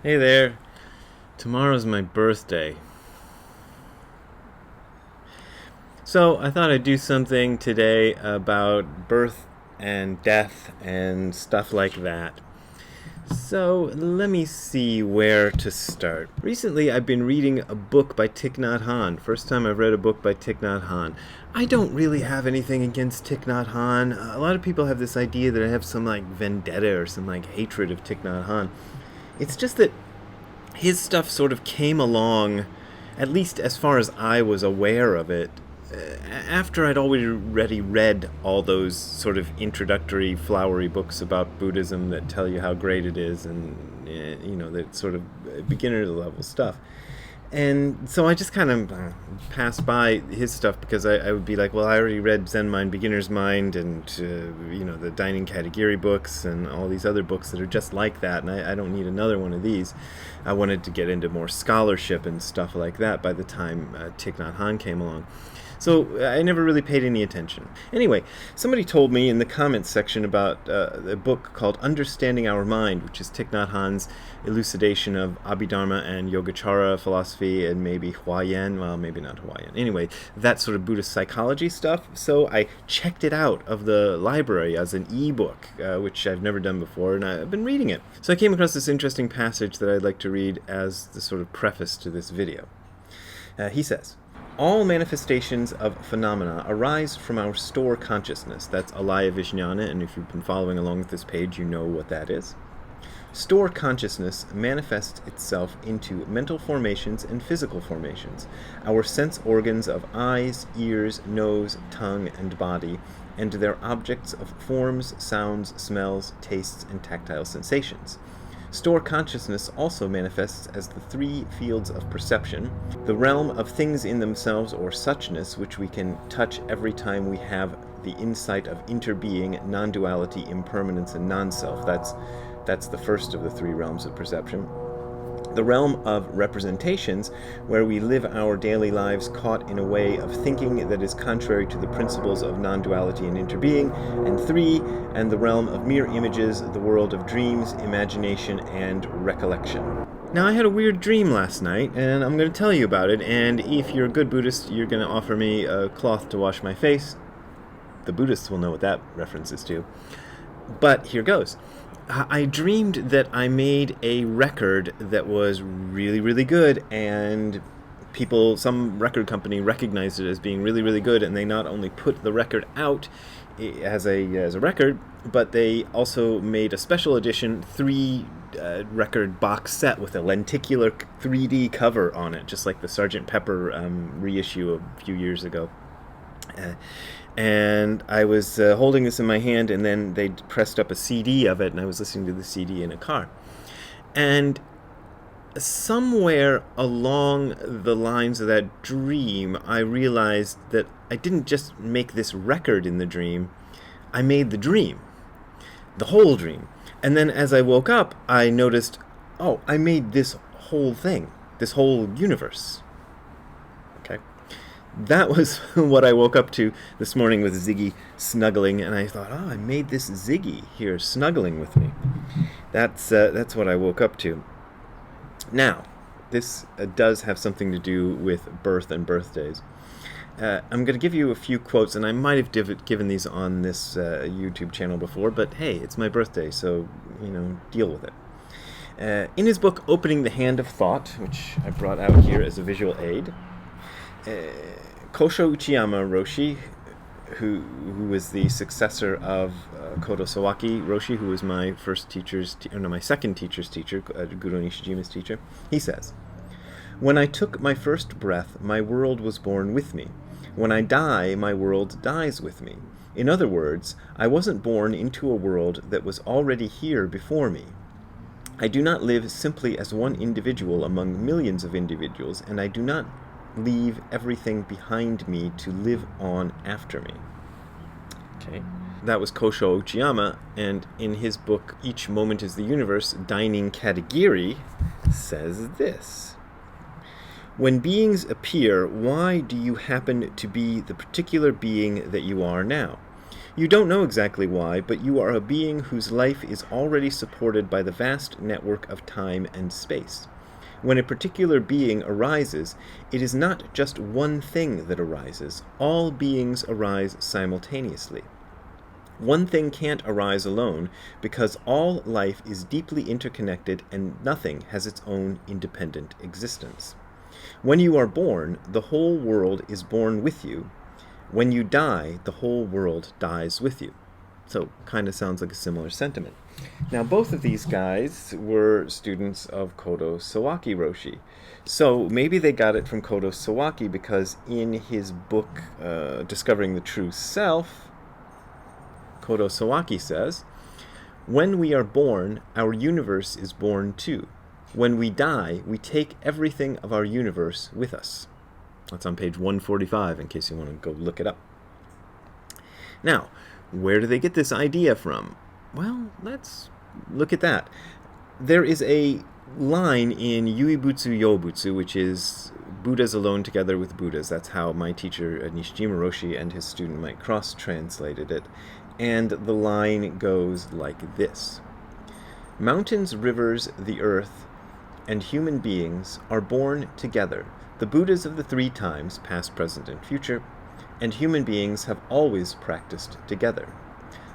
Hey there. Tomorrow's my birthday. So I thought I'd do something today about birth and death and stuff like that. So let me see where to start. Recently I've been reading a book by Thich Nhat Hanh. First time I've read a book by Thich Nhat Hanh. I don't really have anything against Thich Nhat Hanh. A lot of people have this idea that I have some vendetta or some hatred of Thich Nhat Hanh. It's just that his stuff sort of came along, at least as far as I was aware of it, after I'd already read all those sort of introductory, flowery books about Buddhism that tell you how great it is, and that sort of beginner level stuff. And so I just kind of passed by his stuff because I would be like, well, I already read Zen Mind, Beginner's Mind, and the Dainin Katagiri books and all these other books that are just like that, and I don't need another one of these. I wanted to get into more scholarship and stuff like that by the time Thich Nhat Hanh came along. So I never really paid any attention. Anyway, somebody told me in the comments section about a book called Understanding Our Mind, which is Thich Nhat Hanh's elucidation of Abhidharma and Yogacara philosophy and maybe Huayan. Well, maybe not Huayan. Anyway, that sort of Buddhist psychology stuff. So I checked it out of the library as an ebook, which I've never done before, and I've been reading it. So I came across this interesting passage that I'd like to read as the sort of preface to this video. He says, all manifestations of phenomena arise from our store consciousness. That's Alaya Vijnana, and if you've been following along with this page, you know what that is. Store consciousness manifests itself into mental formations and physical formations, our sense organs of eyes, ears, nose, tongue, and body, and their objects of forms, sounds, smells, tastes, and tactile sensations. Store consciousness also manifests as the three fields of perception, the realm of things in themselves or suchness, which we can touch every time we have the insight of interbeing, non-duality, impermanence, and non-self. That's the first of the three realms of perception. The realm of representations, where we live our daily lives caught in a way of thinking that is contrary to the principles of non-duality and interbeing, and the realm of mere images, the world of dreams, imagination, and recollection. Now, I had a weird dream last night, and I'm going to tell you about it, and if you're a good Buddhist, you're going to offer me a cloth to wash my face. The Buddhists will know what that reference is to. But here goes. I dreamed that I made a record that was really, really good, and some record company recognized it as being really, really good, and they not only put the record out as a record, but they also made a special edition 3 record box set with a lenticular 3D cover on it, just like the Sgt. Pepper reissue a few years ago. And I was holding this in my hand, and then they pressed up a CD of it, and I was listening to the CD in a car. And somewhere along the lines of that dream, I realized that I didn't just make this record in the dream, I made the dream, the whole dream. And then as I woke up, I noticed, oh, I made this whole thing, this whole universe. That was what I woke up to this morning with Ziggy snuggling, and I thought, oh, I made this Ziggy here snuggling with me. That's what I woke up to. Now, this does have something to do with birth and birthdays. I'm going to give you a few quotes, and I might have given these on this YouTube channel before, but hey, it's my birthday, so, deal with it. In his book, Opening the Hand of Thought, which I brought out here as a visual aid, Kosho Uchiyama Roshi, who was the successor of Kodo Sawaki Roshi, who was my second teacher's teacher, Guru Nishijima's teacher, he says, "When I took my first breath, my world was born with me. When I die, my world dies with me. In other words, I wasn't born into a world that was already here before me. I do not live simply as one individual among millions of individuals, and I do not leave everything behind me to live on after me." Okay. That was Kosho Uchiyama, and in his book, Each Moment is the Universe, Dainin Katagiri says this: "When beings appear, why do you happen to be the particular being that you are now? You don't know exactly why, but you are a being whose life is already supported by the vast network of time and space. When a particular being arises, it is not just one thing that arises. All beings arise simultaneously. One thing can't arise alone because all life is deeply interconnected and nothing has its own independent existence. When you are born, the whole world is born with you. When you die, the whole world dies with you. So, kind of sounds like a similar sentiment. Now, both of these guys were students of Kodo Sawaki Roshi. So, maybe they got it from Kodo Sawaki because in his book, Discovering the True Self, Kodo Sawaki says, "When we are born, our universe is born too. When we die, we take everything of our universe with us." That's on page 145 in case you want to go look it up. Now, where do they get this idea from? Well, let's look at that. There is a line in Yuibutsu Yobutsu, which is Buddhas alone together with Buddhas. That's how my teacher Nishijima Roshi and his student Mike Cross translated it. And the line goes like this: "Mountains, rivers, the earth, and human beings are born together. The Buddhas of the three times, past, present, and future, and human beings have always practiced together.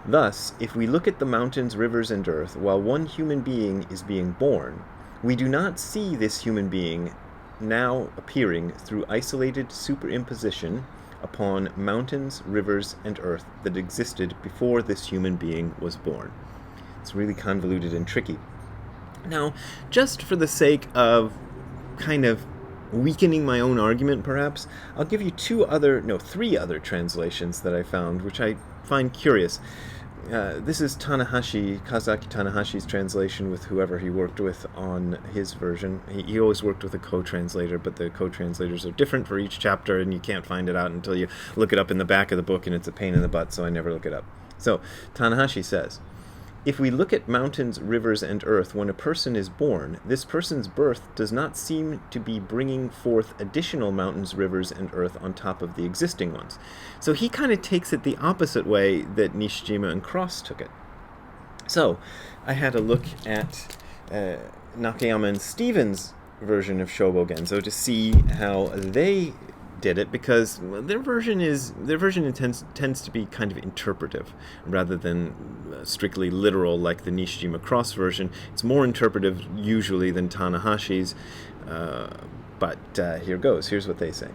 Thus, if we look at the mountains, rivers, and earth while one human being is being born, we do not see this human being now appearing through isolated superimposition upon mountains, rivers, and earth that existed before this human being was born." It's really convoluted and tricky. Now, just for the sake of kind of weakening my own argument, perhaps, I'll give you three other translations that I found, which I find curious. This is Kazaki Tanahashi's translation with whoever he worked with on his version. He always worked with a co-translator, but the co-translators are different for each chapter, and you can't find it out until you look it up in the back of the book, and it's a pain in the butt, so I never look it up. So, Tanahashi says, "If we look at mountains, rivers, and earth when a person is born, this person's birth does not seem to be bringing forth additional mountains, rivers, and earth on top of the existing ones." So he kind of takes it the opposite way that Nishijima and Cross took it. So I had a look at Nakayama and Stevens' version of Shobogenzo to see how they did it, because their version tends to be kind of interpretive rather than strictly literal like the Nishijima Cross version. It's more interpretive usually than Tanahashi's, but here goes. Here's what they say.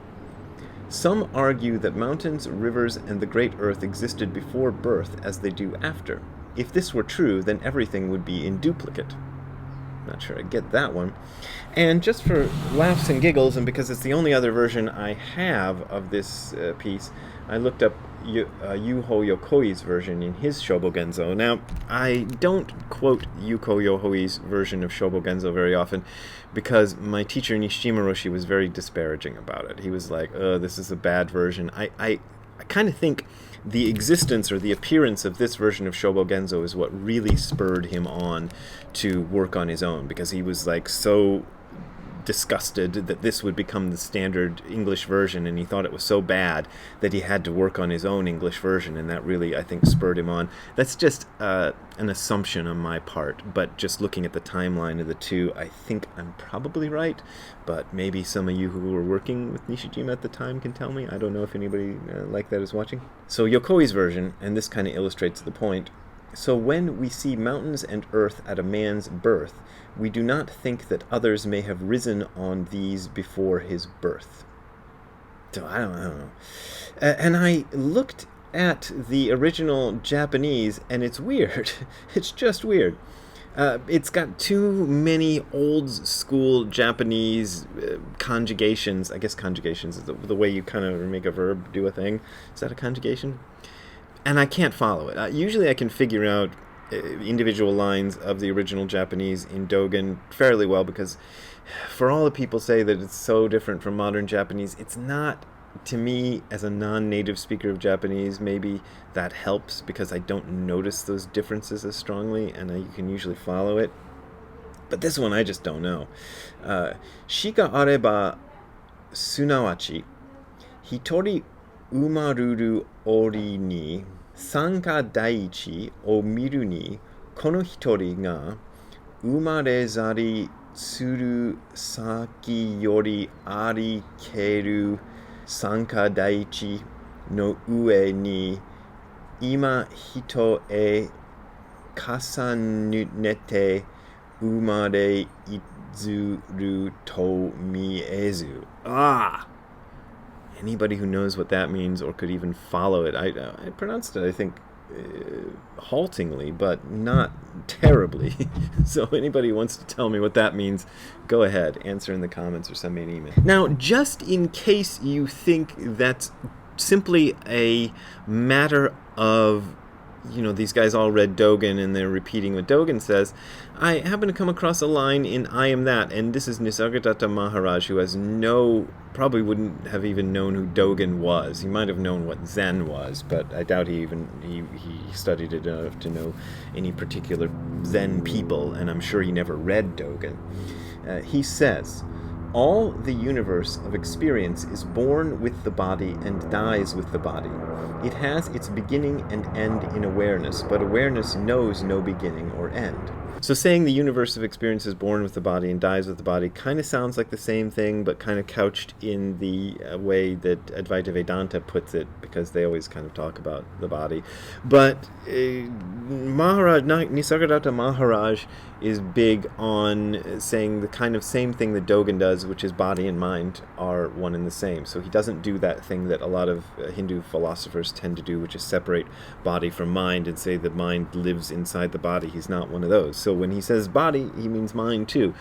"Some argue that mountains, rivers, and the great earth existed before birth as they do after. If this were true, then everything would be in duplicate." Not sure I get that one. And just for laughs and giggles, and because it's the only other version I have of this piece, I looked up Yuho Yokoi's version in his Shobogenzo. Now, I don't quote Yuko Yokoi's version of Shobogenzo very often because my teacher Nishijima Roshi was very disparaging about it. He was like, this is a bad version. I kind of think the existence or the appearance of this version of Shobogenzo is what really spurred him on to work on his own, because he was like so disgusted that this would become the standard English version, and he thought it was so bad that he had to work on his own English version, and that really, I think, spurred him on. That's just an assumption on my part, but just looking at the timeline of the two, I think I'm probably right, but maybe some of you who were working with Nishijima at the time can tell me. I don't know if anybody like that is watching. So Yokoi's version, and this kind of illustrates the point, "So when we see mountains and earth at a man's birth, we do not think that others may have risen on these before his birth." So I don't know. And I looked at the original Japanese, and it's weird. It's just weird. It's got too many old school Japanese conjugations. I guess conjugations is the way you kind of make a verb do a thing. Is that a conjugation? And I can't follow it. Usually I can figure out individual lines of the original Japanese in Dogen fairly well, because for all the people say that it's so different from modern Japanese, it's not. To me, as a non-native speaker of Japanese, maybe that helps because I don't notice those differences as strongly, and you can usually follow it. But this one, I just don't know. "Shi ga areba sunawachi, hitori umaruru ori ni 三下第一を見るに、この一人が生まれ去りする先よりありける三下第一の上に、今人へ重ねて生まれいずると見えず. Anybody who knows what that means or could even follow it, I pronounced it, I think, haltingly, but not terribly. So anybody who wants to tell me what that means, go ahead, answer in the comments or send me an email. Now, just in case you think that's simply a matter of, these guys all read Dogen and they're repeating what Dogen says, I happen to come across a line in I Am That, and this is Nisargadatta Maharaj, who has probably wouldn't have even known who Dogen was. He might have known what Zen was, but I doubt he studied it enough to know any particular Zen people, and I'm sure he never read Dogen. He says, all the universe of experience is born with the body and dies with the body. It has its beginning and end in awareness, but awareness knows no beginning or end. So saying the universe of experience is born with the body and dies with the body kind of sounds like the same thing, but kind of couched in the way that Advaita Vedanta puts it, because they always kind of talk about the body. But Nisargadatta Maharaj is big on saying the kind of same thing that Dogen does, which is body and mind are one and the same. So he doesn't do that thing that a lot of Hindu philosophers tend to do, which is separate body from mind and say the mind lives inside the body. He's not one of those. So when he says body, he means mind too.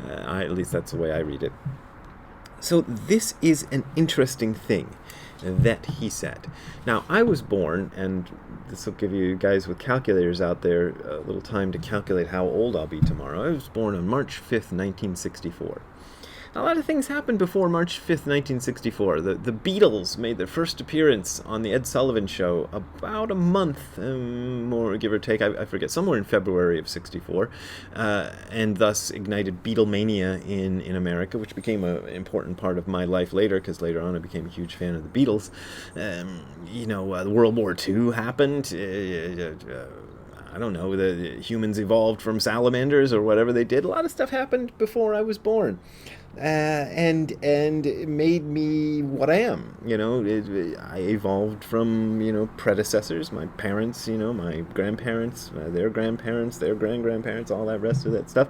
At least that's the way I read it. So this is an interesting thing that he said. Now, I was born, and this will give you guys with calculators out there a little time to calculate how old I'll be tomorrow. I was born on March 5th, 1964. A lot of things happened before March 5th, 1964. The Beatles made their first appearance on the Ed Sullivan Show about a month, more give or take, I forget, somewhere in February of 64, and thus ignited Beatlemania in America, which became an important part of my life later, because later on I became a huge fan of the Beatles. World War II happened. I don't know, the humans evolved from salamanders or whatever they did. A lot of stuff happened before I was born. And it made me what I am. I evolved from, predecessors, my parents, my grandparents, their grandparents, their grand-grandparents, all that rest of that stuff.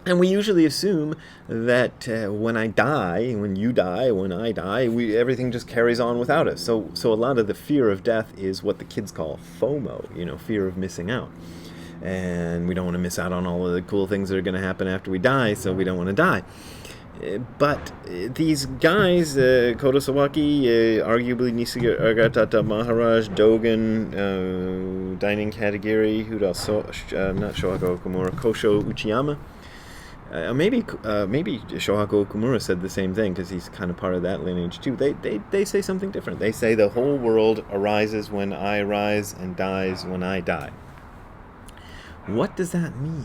And we usually assume that when I die, when you die, when I die, everything just carries on without us. So a lot of the fear of death is what the kids call FOMO, fear of missing out. And we don't want to miss out on all of the cool things that are going to happen after we die, so we don't want to die. But these guys, Kodo Sawaki, arguably Nisargadatta Maharaj, Dogen, Dainin Katagiri, who else? Not Shohaku Okumura, Kosho Uchiyama. Maybe Shohaku Okumura said the same thing, because he's kind of part of that lineage too. They say something different. They say the whole world arises when I arise and dies when I die. What does that mean?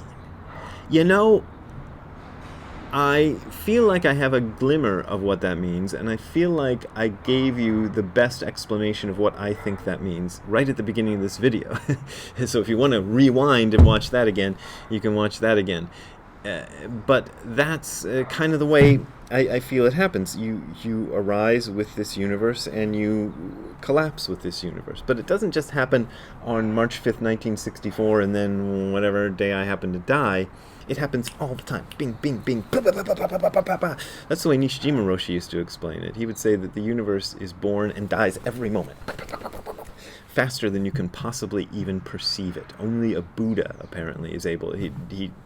I feel like I have a glimmer of what that means, and I feel like I gave you the best explanation of what I think that means right at the beginning of this video. So if you want to rewind and watch that again, you can watch that again. But that's kind of the way I feel it happens. You arise with this universe and you collapse with this universe. But it doesn't just happen on March 5th, 1964, and then whatever day I happen to die. It happens all the time. Bing, bing, bing. Bah, bah, bah, bah, bah, bah, bah, bah, bah. That's the way Nishijima Roshi used to explain it. He would say that the universe is born and dies every moment. Faster than you can possibly even perceive it. Only a Buddha, apparently, is able...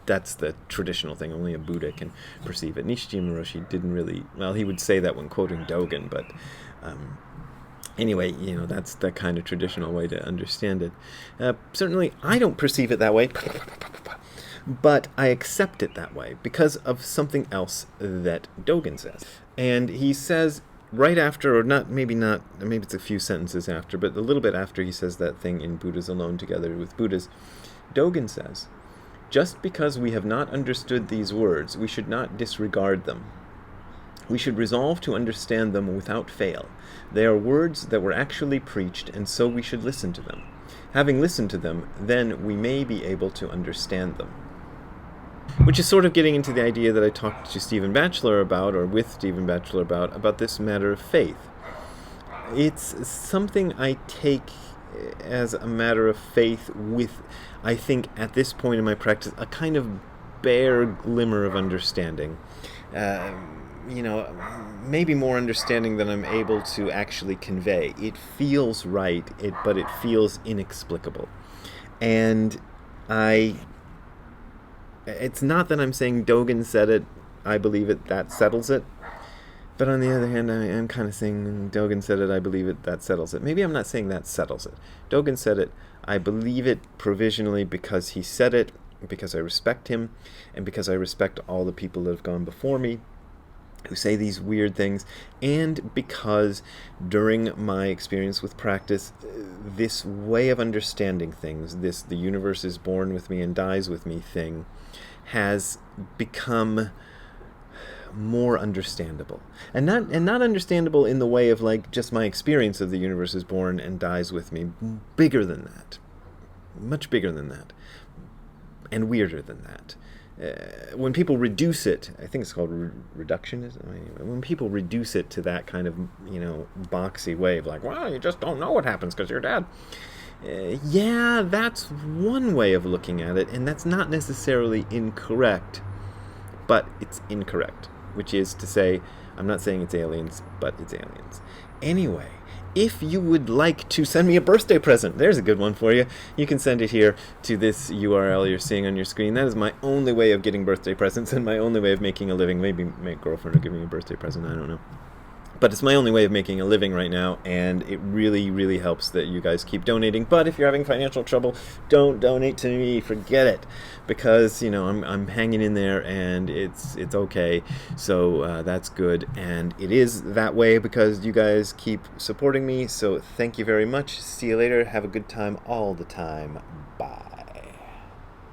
That's the traditional thing. Only a Buddha can perceive it. Nishijima Roshi didn't really... Well, he would say that when quoting Dogen, but... Anyway, that's the kind of traditional way to understand it. Certainly, I don't perceive it that way. But I accept it that way because of something else that Dogen says. And he says right after, or maybe it's a few sentences after, but a little bit after he says that thing in Buddhas Alone Together with Buddhas, Dogen says, just because we have not understood these words, we should not disregard them. We should resolve to understand them without fail. They are words that were actually preached, and so we should listen to them. Having listened to them, then we may be able to understand them. Which is sort of getting into the idea that I talked to Stephen Batchelor about, or with Stephen Batchelor about this matter of faith. It's something I take as a matter of faith with, I think, at this point in my practice, a kind of bare glimmer of understanding. Maybe more understanding than I'm able to actually convey. It feels right, but it feels inexplicable. And it's not that I'm saying Dogen said it, I believe it, that settles it. But on the other hand, I am kind of saying Dogen said it, I believe it, that settles it. Maybe I'm not saying that settles it. Dogen said it, I believe it provisionally because he said it, because I respect him, and because I respect all the people that have gone before me who say these weird things, and because during my experience with practice, this way of understanding things, the universe is born with me and dies with me thing, has become more understandable, and not understandable in the way of like just my experience of the universe is born and dies with me. Bigger than that, much bigger than that, and weirder than that. When people reduce it, I think it's called reductionism. When people reduce it to that kind of boxy way of like, well, you just don't know what happens because you're dead. Yeah, that's one way of looking at it, and that's not necessarily incorrect, but it's incorrect, which is to say, I'm not saying it's aliens, but it's aliens. Anyway, if you would like to send me a birthday present, there's a good one for you. You can send it here to this URL you're seeing on your screen. That is my only way of getting birthday presents and my only way of making a living. Maybe my girlfriend will give me a birthday present, I don't know. But it's my only way of making a living right now, and it really, really helps that you guys keep donating. But if you're having financial trouble, don't donate to me. Forget it, because I'm hanging in there, and it's okay. So that's good, and it is that way because you guys keep supporting me. So thank you very much. See you later. Have a good time all the time. Bye.